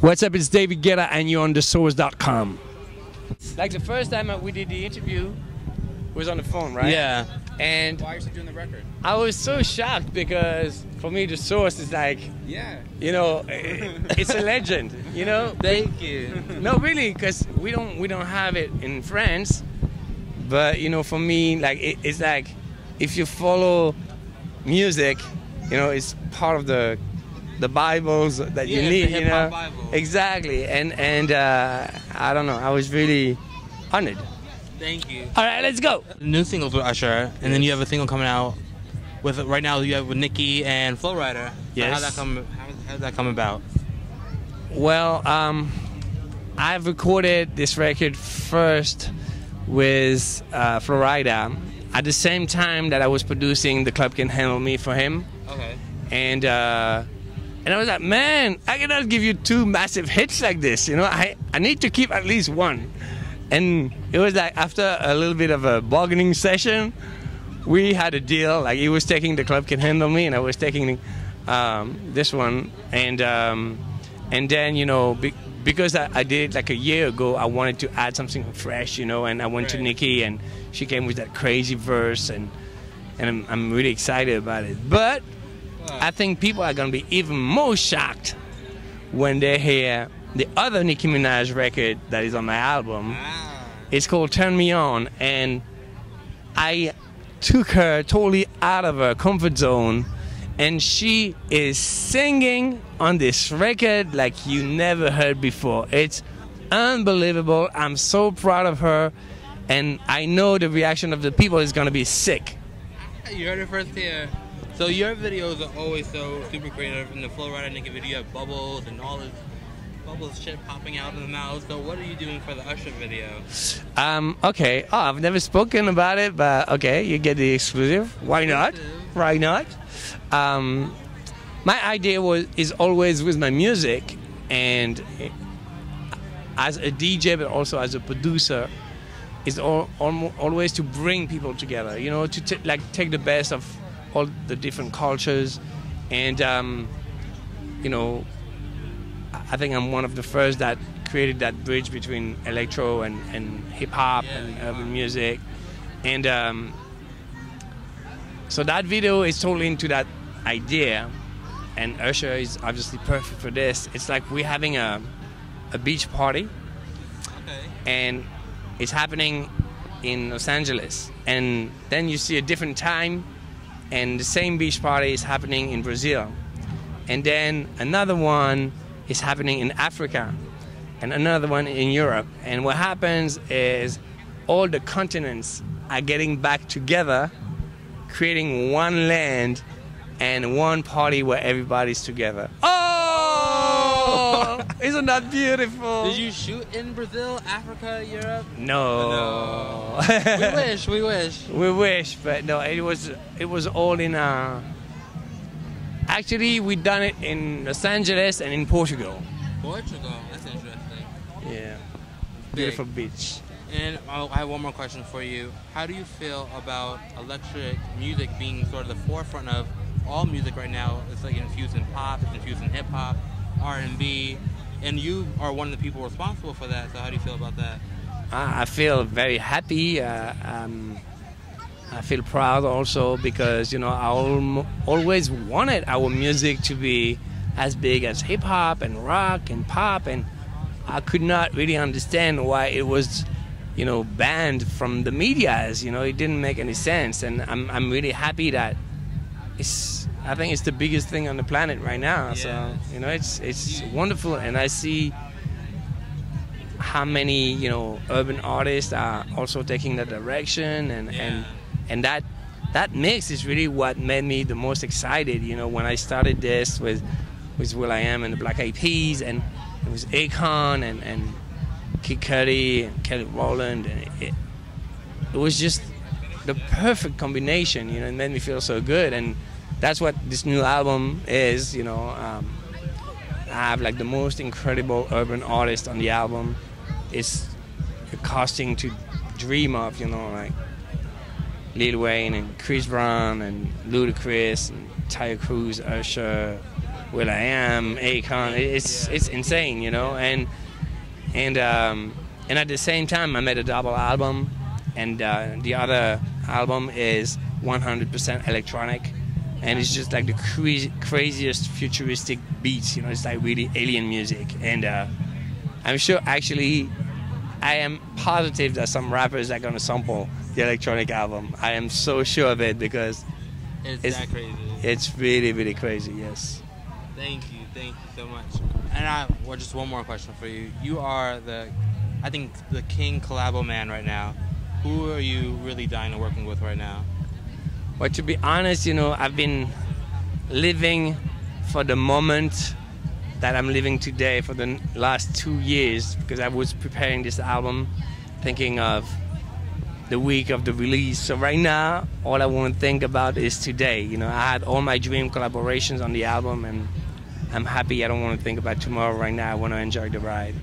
What's up? It's David Guetta, and you're on thesource.com. Like the first time we did the interview was on the phone, right? Yeah. And why are you still doing the record? I was so shocked because for me the Source is like, yeah, you know, it's a legend, you know. Thank you. No, really, because we don't have it in France, but you know, for me, like it's like if you follow music, you know, it's part of the Bibles that you need, you know. Bible. Exactly, and I don't know, I was really honored. Thank you. All right, let's go. New singles with Usher, and then you have a single coming out with right now. You have with Nicki and Flo Rida. Yes. How did that come about? Well, I've recorded this record first with Flo Rida at the same time that I was producing The Club Can Handle Me for him. Okay. And I was like, man, I cannot give you two massive hits like this. You know, I need to keep at least one. And it was like after a little bit of a bargaining session, we had a deal. Like he was taking The Club Can Handle Me, and I was taking this one. And then, you know, because I did it like a year ago, I wanted to add something fresh, you know. And I went to Nicki, and she came with that crazy verse, and I'm really excited about it. But I think people are gonna be even more shocked when they hear the other Nicki Minaj record that is on my album. It's called Turn Me On, and I took her totally out of her comfort zone, and she is singing on this record like you never heard before. It's unbelievable. I'm so proud of her, and I know the reaction of the people is gonna be sick. You heard it first here. So your videos are always so super creative. In the Flo Rida Nicki video, you have bubbles and all this bubbles shit popping out of the mouth. So what are you doing for the Usher video? Okay. Oh, I've never spoken about it, but okay, you get the exclusive. Why not? Why not? My idea is always with my music, and as a DJ, but also as a producer, is always to bring people together. You know, to take the best of all the different cultures, and you know, I think I'm one of the first that created that bridge between electro and hip-hop and urban music. And so that video is totally into that idea, and Usher is obviously perfect for this. It's like we're having a beach party, and it's happening in Los Angeles, and then you see a different time, and the same beach party is happening in Brazil, and then another one is happening in Africa, and another one in Europe. And what happens is all the continents are getting back together, creating one land and one party where everybody's together. Oh! Isn't that beautiful? Did you shoot in Brazil, Africa, Europe? No. We wish. We wish, but no, it was all in actually, we done it in Los Angeles and in Portugal. Portugal, that's interesting. Yeah, beautiful beach. And I have one more question for you. How do you feel about electric music being sort of the forefront of all music right now? It's like infused in pop, it's infused in hip hop, R&B, and you are one of the people responsible for that. So how do you feel about that? I feel very happy. I feel proud also because, you know, I always wanted our music to be as big as hip-hop and rock and pop, and I could not really understand why it was, you know, banned from the medias. You know, it didn't make any sense, and I'm really happy that I think it's the biggest thing on the planet right now. Yeah. So, you know, it's wonderful, and I see how many, you know, urban artists are also taking that direction, and that mix is really what made me the most excited. You know, when I started this with will.i.am and the Black Eyed Peas, and it was Akon and Kid Cudi and Kelly Rowland, and it was just the perfect combination. You know, it made me feel so good, and that's what this new album is. You know, I have like the most incredible urban artist on the album. It's a casting to dream of. You know, like Lil Wayne and Chris Brown and Ludacris and Tyler Cruz, Usher, Will I Am, Akon. It's insane, you know. And at the same time, I made a double album, and the other album is 100% electronic, and it's just like the craziest futuristic beats, you know. It's like really alien music, and I'm sure, actually, I am positive that some rappers are gonna sample the electronic album. I am so sure of it, because It's that crazy. it's really, really crazy. Yes. Thank you so much. And just one more question for you. You are I think the king collabo man right now. Who are you really dying to working with right now? Well, to be honest, you know, I've been living for the moment that I'm living today for the last 2 years, because I was preparing this album, thinking of the week of the release. So right now, all I want to think about is today. You know, I had all my dream collaborations on the album, and I'm happy. I don't want to think about tomorrow right now. I want to enjoy the ride.